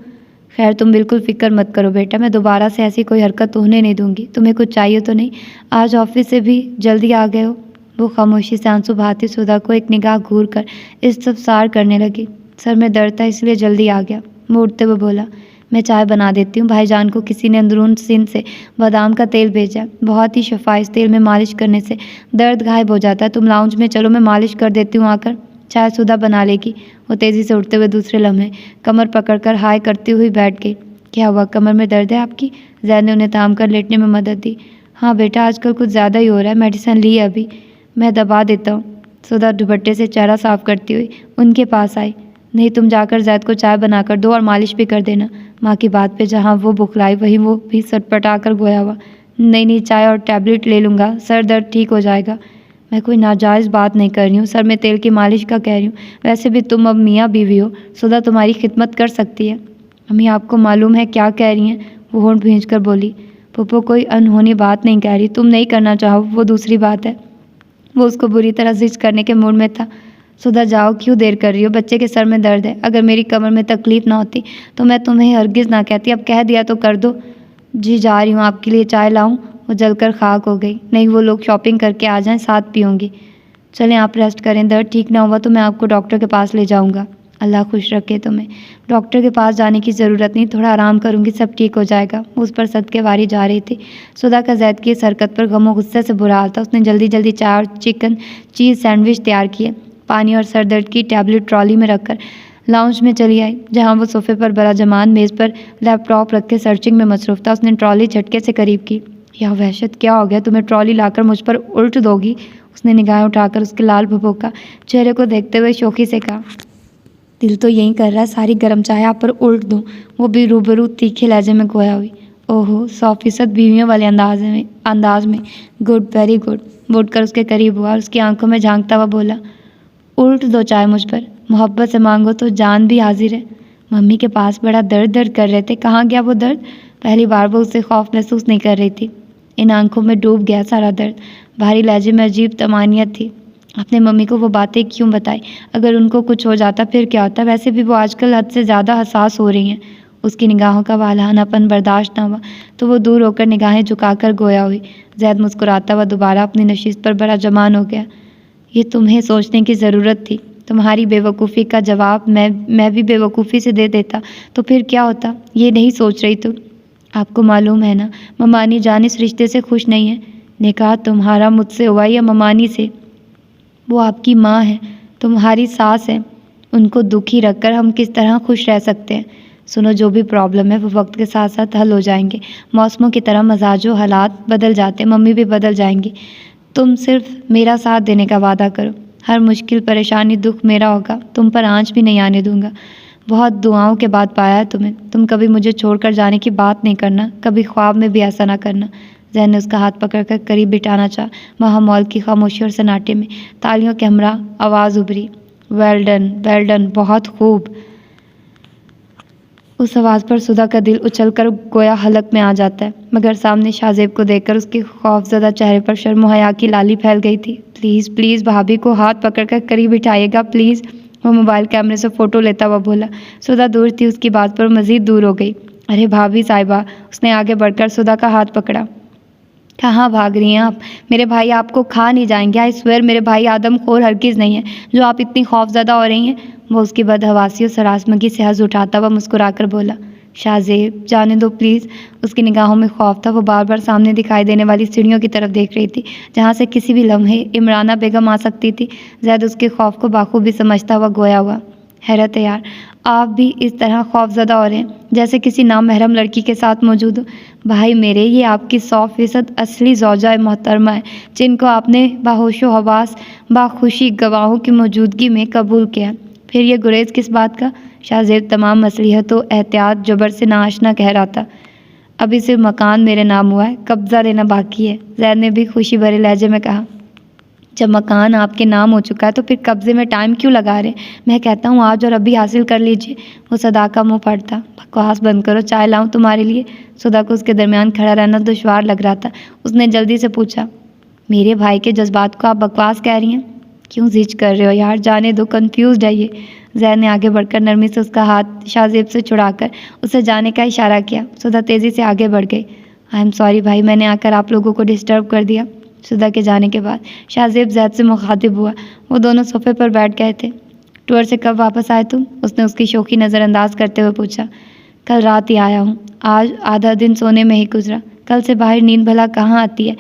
خیر تم بالکل فکر مت کرو بیٹا، میں دوبارہ سے ایسی کوئی حرکت ہونے نہیں دوں گی۔ تمہیں کچھ چاہیے تو نہیں؟ آج آفس سے بھی جلدی آ گئے ہو؟ وہ خاموشی سے آنسو بہاتی سودا کو ایک نگاہ گھور کر استفسار کرنے لگی۔ سر میں درد تھا اس لیے جلدی آ گیا۔ وہ اٹھتے ہوئے بولا، میں چائے بنا دیتی ہوں، بھائی جان کو کسی نے اندرون سندھ سے بادام کا تیل بھیجا، بہت ہی شفا، اس تیل میں مالش کرنے سے درد غائب ہو جاتا ہے۔ تم لاؤنج میں چلو، میں مالش کر دیتی ہوں آ کر، چائے سودا بنا لے گی۔ وہ تیزی سے اٹھتے ہوئے دوسرے لمحے کمر پکڑ کر ہائے کرتی ہوئی بیٹھ گئی۔ کیا ہوا، کمر میں درد ہے آپ کی؟ زید نے انہیں تھام کر لیٹنے میں مدد دی۔ ہاں بیٹا، آج کل کچھ زیادہ ہی ہو رہا ہے، میڈیسن لی ہے ابھی۔ میں دبا دیتا ہوں۔ سدھا دوپٹے سے چہرہ صاف کرتی ہوئی ان کے پاس آئی۔ نہیں، تم جا کر زید کو چائے بنا کر دو اور مالش بھی کر دینا۔ ماں کی بات پہ جہاں وہ بخلائی وہیں وہ بھی سٹپٹا کر گویا ہوا۔ نہیں، چائے اور ٹیبلٹ لے لوں گا، سر درد ٹھیک ہو جائے گا۔ میں کوئی ناجائز بات نہیں کر رہی ہوں، سر میں تیل کی مالش کا کہہ رہی ہوں۔ ویسے بھی تم اب میاں بیوی ہو، سدھا تمہاری خدمت کر سکتی ہے۔ امی آپ کو معلوم ہے کیا کہہ رہی ہیں؟ وہ ہونٹ بھینچ کر بولی۔ پھپھو کوئی انہونی بات نہیں کہہ رہی، تم نہیں کرنا چاہو وہ دوسری بات ہے۔ وہ اس کو بری طرح زج کرنے کے موڈ میں تھا۔ سدھا جاؤ، کیوں دیر کر رہی ہو؟ بچے کے سر میں درد ہے، اگر میری کمر میں تکلیف نہ ہوتی تو میں تمہیں ہرگز نہ کہتی، اب کہہ دیا تو کر دو۔ جی جا رہی ہوں، آپ کے لیے چائے لاؤں؟ وہ جل کر خاک ہو گئی۔ نہیں، وہ لوگ شاپنگ کر کے آ جائیں، ساتھ پیوں گی۔ چلیں آپ ریسٹ کریں، درد ٹھیک نہ ہوا تو میں آپ کو ڈاکٹر کے پاس لے جاؤں گا۔ اللہ خوش رکھے تمہیں۔ ڈاکٹر کے پاس جانے کی ضرورت نہیں، تھوڑا آرام کروں گی، سب ٹھیک ہو جائے گا۔ وہ اس پر صدقے واری جا رہی تھی۔ سدھا کا زید کی اس حرکت پر غم و غصے سے برا حال تھا۔ اس نے جلدی جلدی چائے اور چکن چیز سینڈوچ تیار کیے، پانی اور سر درد کی ٹیبلٹ ٹرالی میں رکھ کر لاؤنج میں چلی آئی، جہاں وہ صوفے پر براجمان میز پر لیپ ٹاپ رکھ کے سرچنگ میں مصروف تھا۔ اس نے ٹرالی جھٹکے سے قریب کی۔ یا وحشت، کیا ہو گیا تمہیں؟ ٹرالی لا کر مجھ پر الٹ دو گی؟ اس نے نگاہیں اٹھا کر اس کے لال بھپوکا چہرے کو دیکھتے ہوئے شوخی سے کہا۔ دل تو یہی کر رہا ہے ساری گرم چائے آپ پر الٹ دوں۔ وہ بھی روبرو تیکھے لہجے میں گویا ہوئی۔ اوہو، 100% بیویوں والے انداز میں۔ Good, very good. وہ اٹھ کر اس کے قریب ہوا اور اس کی آنکھوں میں جھانکتا ہوا بولا، الٹ دو چائے مجھ پر، محبت سے مانگو تو جان بھی حاضر ہے۔ ممی کے پاس بڑا درد درد کر رہے تھے، کہاں گیا وہ درد؟ پہلی بار وہ اسے خوف محسوس نہیں کر رہی تھی۔ ان آنکھوں میں ڈوب گیا سارا درد۔ بھاری لہجے میں عجیب طمانینت تھی۔ آپ نے ممی کو وہ باتیں کیوں بتائی؟ اگر ان کو کچھ ہو جاتا پھر کیا ہوتا؟ ویسے بھی وہ آج کل حد سے زیادہ حساس ہو رہی ہیں۔ اس کی نگاہوں کا والہانہ پن برداشت نہ ہوا تو وہ دور ہو کر نگاہیں جھکا کر گویا ہوئی۔ زید مسکراتا ہوا دوبارہ اپنی نشست پر بڑا جمان ہو گیا۔ یہ تمہیں سوچنے کی ضرورت تھی۔ تمہاری بے وقوفی کا جواب میں بھی بے وقوفی سے دے دیتا تو پھر کیا ہوتا؟ یہ نہیں سوچ رہی تو آپ کو معلوم ہے نا، ممانی جان اس رشتے سے خوش نہیں ہے۔ نکاح تمہارا مجھ سے ہوا یا ممانی سے؟ وہ آپ کی ماں ہے، تمہاری ساس ہے، ان کو دکھی رکھ کر ہم کس طرح خوش رہ سکتے ہیں؟ سنو، جو بھی پرابلم ہے وہ وقت کے ساتھ ساتھ حل ہو جائیں گے۔ موسموں کی طرح مزاج و حالات بدل جاتے ہیں، ممی بھی بدل جائیں گی۔ تم صرف میرا ساتھ دینے کا وعدہ کرو، ہر مشکل پریشانی دکھ میرا ہوگا، تم پر آنچ بھی نہیں آنے دوں گا۔ بہت دعاؤں کے بعد پایا ہے تمہیں، تم کبھی مجھے چھوڑ کر جانے کی بات نہیں کرنا، کبھی خواب میں بھی ایسا نہ کرنا۔ زید نے اس کا ہاتھ پکڑ کر قریب بٹھانا چاہا۔ وہاں مال کی خاموشی اور سناٹے میں تالیوں کے ہمراہ آواز ابھری، ویل ڈن، ویل ڈن، بہت خوب۔ اس آواز پر سدھا کا دل اچھل کر گویا حلق میں آ جاتا ہے، مگر سامنے شاہ زیب کو دیکھ کر اس کے خوفزدہ چہرے پر شرم و حیا کی لالی پھیل گئی تھی۔ پلیز پلیز بھابھی کو ہاتھ پکڑ کر قریب بٹھائیے گا پلیز، وہ موبائل کیمرے سے فوٹو لیتا ہوا بولا۔ سدھا دور تھی، اس کی بات پر مزید دور ہو گئی۔ ارے بھابھی صاحبہ، اس نے آگے بڑھ کر سدھا کا ہاتھ پکڑا۔ کہاں بھاگ رہی ہیں آپ؟ میرے بھائی آپ کو کھا نہیں جائیں گے، آئی سویر میرے بھائی آدم خور ہرگز نہیں ہے جو آپ اتنی خوف زدہ ہو رہی ہیں۔ وہ اس کی بدحواسی اور سراسمگی سے حظ اٹھاتا ہوا مسکرا کر بولا، شاہ زیب جانے دو پلیز۔ اس کی نگاہوں میں خوف تھا، وہ بار بار سامنے دکھائی دینے والی سیڑھیوں کی طرف دیکھ رہی تھی جہاں سے کسی بھی لمحے عمرانہ بیگم آ سکتی تھی۔ زید اس کے خوف کو بخوبی سمجھتا ہوا گویا ہوا، حیرت ہے یار، آپ بھی اس طرح خوف زدہ ہو رہے ہیں جیسے کسی نامحرم لڑکی کے ساتھ موجود ہو۔ بھائی میرے، یہ آپ کی 100% اصلی زوجہ محترمہ ہے جن کو آپ نے باہوش و حواس باخوشی گواہوں کی موجودگی میں قبول کیا، پھر یہ گریز کس بات کا؟ شاہ زیب تمام مصلحت و احتیاط جبر سے ناآشنا کہہ رہا تھا۔ ابھی صرف مکان میرے نام ہوا ہے، قبضہ لینا باقی ہے، زید نے بھی خوشی بھرے لہجے میں کہا۔ جب مکان آپ کے نام ہو چکا ہے تو پھر قبضے میں ٹائم کیوں لگا رہے؟ میں کہتا ہوں آج اور ابھی حاصل کر لیجیے۔ وہ صدا کا منہ پھاڑتا، بکواس بند کرو، چائے لاؤں تمہارے لیے؟ صدا کو اس کے درمیان کھڑا رہنا دشوار لگ رہا تھا۔ اس نے جلدی سے پوچھا، میرے بھائی کے جذبات کو آپ بکواس کہہ رہی ہیں؟ کیوں زج کر رہے ہو یار، جانے دو، کنفیوزڈ ہے یہ۔ زید نے آگے بڑھ کر نرمی سے اس کا ہاتھ شاہ زیب سے چھڑا کر اسے جانے کا اشارہ کیا۔ صدا تیزی سے آگے بڑھ گئی۔ آئی ایم سوری بھائی، میں نے آ کر آپ لوگوں کو ڈسٹرب کر دیا۔ صدا کے جانے کے بعد شاہ زیب زید سے مخاطب ہوا۔ وہ دونوں صوفے پر بیٹھ گئے تھے۔ ٹور سے کب واپس آئے تم؟ اس نے اس کی شوخی نظر انداز کرتے ہوئے پوچھا۔ کل رات ہی آیا ہوں، آج آدھا دن سونے میں ہی گزرا، کل سے باہر نیند بھلا کہاں آتی ہے،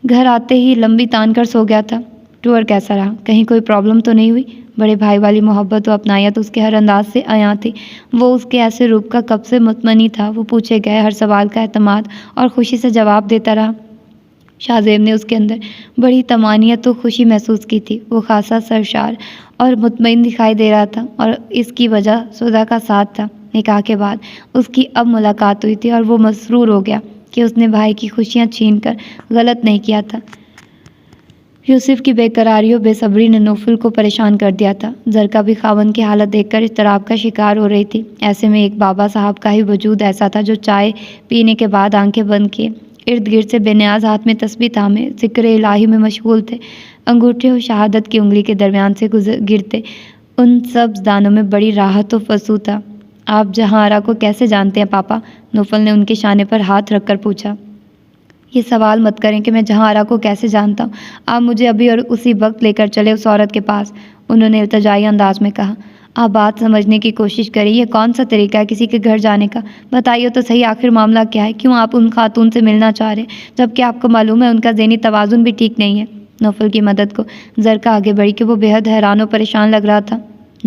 گھر آتے ہی لمبی تان کر سو گیا تھا۔ ٹور کیسا رہا؟ کہیں کوئی پرابلم تو نہیں ہوئی؟ بڑے بھائی والی محبت و اپنائیت اس کے ہر انداز سے عیاں تھی۔ وہ اس کے ایسے روپ کا کب سے مطمئن تھا۔ وہ پوچھے گئے ہر سوال کا اعتماد اور خوشی سے جواب دیتا رہا۔ شاہزیب نے اس کے اندر بڑی طمانینت و خوشی محسوس کی تھی۔ وہ خاصا سرشار اور مطمئن دکھائی دے رہا تھا، اور اس کی وجہ سدھا کا ساتھ تھا۔ نکاح کے بعد اس کی اب ملاقات ہوئی تھی اور وہ مسرور ہو گیا کہ اس نے بھائی کی خوشیاں چھین کر غلط نہیں کیا تھا۔ یوسف کی بے قراری و بے صبری نے نوفل کو پریشان کر دیا تھا۔ زرکا بھی خاوند کی حالت دیکھ کر اضطراب کا شکار ہو رہی تھی۔ ایسے میں ایک بابا صاحب کا ہی وجود ایسا تھا جو چائے پینے کے بعد آنکھیں بند کیے ارد گرد سے بے نیاز ہاتھ میں تسبیح تھامے ذکر الہی میں مشغول تھے۔ انگوٹھے و شہادت کی انگلی کے درمیان سے گرتے ان سبز دانوں میں بڑی راحت و فسو تھا۔ آپ جہاں آرا کو کیسے جانتے ہیں پاپا؟ نوفل نے ان کے شانے پر ہاتھ رکھ کر پوچھا۔ یہ سوال مت کریں کہ میں جہاں آرا کو کیسے جانتا ہوں۔ آپ مجھے ابھی اور اسی وقت لے کر چلے اس عورت کے پاس، انہوں نے التجائی انداز میں کہا۔ آپ بات سمجھنے کی کوشش کریں، یہ کون سا طریقہ ہے کسی کے گھر جانے کا؟ بتائیے تو صحیح، آخر معاملہ کیا ہے؟ کیوں آپ ان خاتون سے ملنا چاہ رہے ہیں جبکہ آپ کو معلوم ہے ان کا ذہنی توازن بھی ٹھیک نہیں ہے؟ نوفل کی مدد کو زرکا آگے بڑھی کہ وہ بے حد حیران و پریشان لگ رہا تھا۔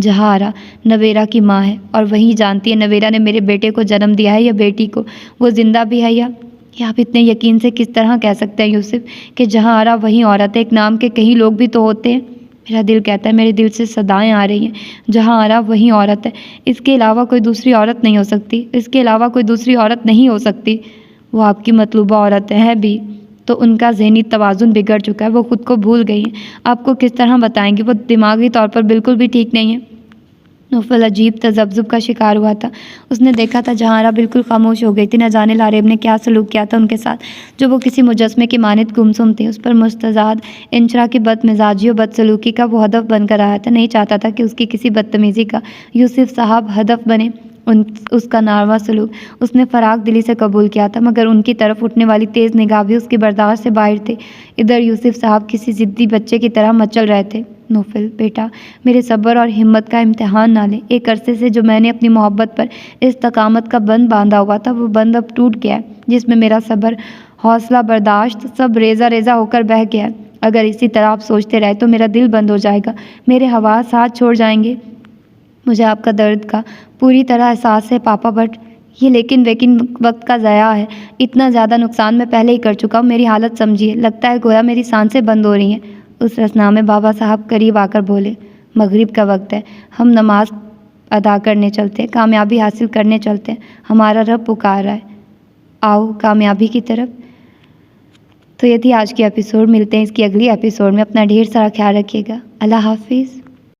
جہاں آرا نویرا کی ماں ہے اور وہی جانتی ہے نویرا نے میرے بیٹے کو جنم دیا ہے یا بیٹی کو، وہ زندہ بھی ہے یا یہ آپ اتنے یقین سے کس طرح کہہ سکتے ہیں یوسف کہ جہاں آرا وہی عورت ہے؟ ایک نام کے کئی لوگ بھی تو ہوتے ہیں۔ میرا دل کہتا ہے، میرے دل سے صدائیں آ رہی ہیں، جہاں آرا وہی عورت ہے، اس کے علاوہ کوئی دوسری عورت نہیں ہو سکتی، اس کے علاوہ کوئی دوسری عورت نہیں ہو سکتی۔ وہ آپ کی مطلوبہ عورت ہے بھی تو ان کا ذہنی توازن بگڑ چکا ہے، وہ خود کو بھول گئی ہیں۔ آپ کو کس طرح بتائیں گے؟ وہ دماغی طور پر بالکل بھی ٹھیک نہیں ہے۔ نوفل عجیب تذبذب کا شکار ہوا تھا۔ اس نے دیکھا تھا جہاں آرا بالکل خاموش ہو گئی تھی۔ نہ جانے لاریب نے کیا سلوک کیا تھا ان کے ساتھ جو وہ کسی مجسمے کی مانند گمسم تھی۔ اس پر مستزاد انچرا کی بد مزاجی و بد سلوکی کا وہ ہدف بن کر آیا تھا۔ نہیں چاہتا تھا کہ اس کی کسی بدتمیزی کا یوسف صاحب ہدف بنے۔ اس کا ناروا سلوک اس نے فراخ دلی سے قبول کیا تھا، مگر ان کی طرف اٹھنے والی تیز نگاہ بھی اس کی برداشت سے باہر تھی۔ ادھر یوسف صاحب کسی ضدی بچے کی طرح مچل رہے تھے۔ نوفل بیٹا، میرے صبر اور ہمت کا امتحان نہ لے۔ ایک عرصے سے جو میں نے اپنی محبت پر استقامت کا بند باندھا ہوا تھا وہ بند اب ٹوٹ گیا ہے، جس میں میرا صبر، حوصلہ، برداشت سب ریزہ ریزہ ہو کر بہہ گیا ہے۔ اگر اسی طرح آپ سوچتے رہے تو میرا دل بند ہو جائے گا، میرے حواس ہاتھ چھوڑ جائیں گے۔ مجھے آپ کا درد کا پوری طرح احساس ہے پاپا، بٹ یہ لیکن وقت کا ضیاع ہے۔ اتنا زیادہ نقصان میں پہلے ہی کر چکا ہوں۔ میری حالت سمجھیے، لگتا ہے گویا میری سانسیں بند ہو رہی ہیں۔ اس رسنا میں بابا صاحب قریب آ کر بولے، مغرب کا وقت ہے، ہم نماز ادا کرنے چلتے ہیں، کامیابی حاصل کرنے چلتے ہیں، ہمارا رب پکار رہا ہے، آؤ کامیابی کی طرف۔ تو یہ تھی آج کی ایپیسوڈ، ملتے ہیں اس کی اگلی ایپیسوڈ میں۔ اپنا ڈھیر سارا خیال رکھیے گا۔ اللہ حافظ۔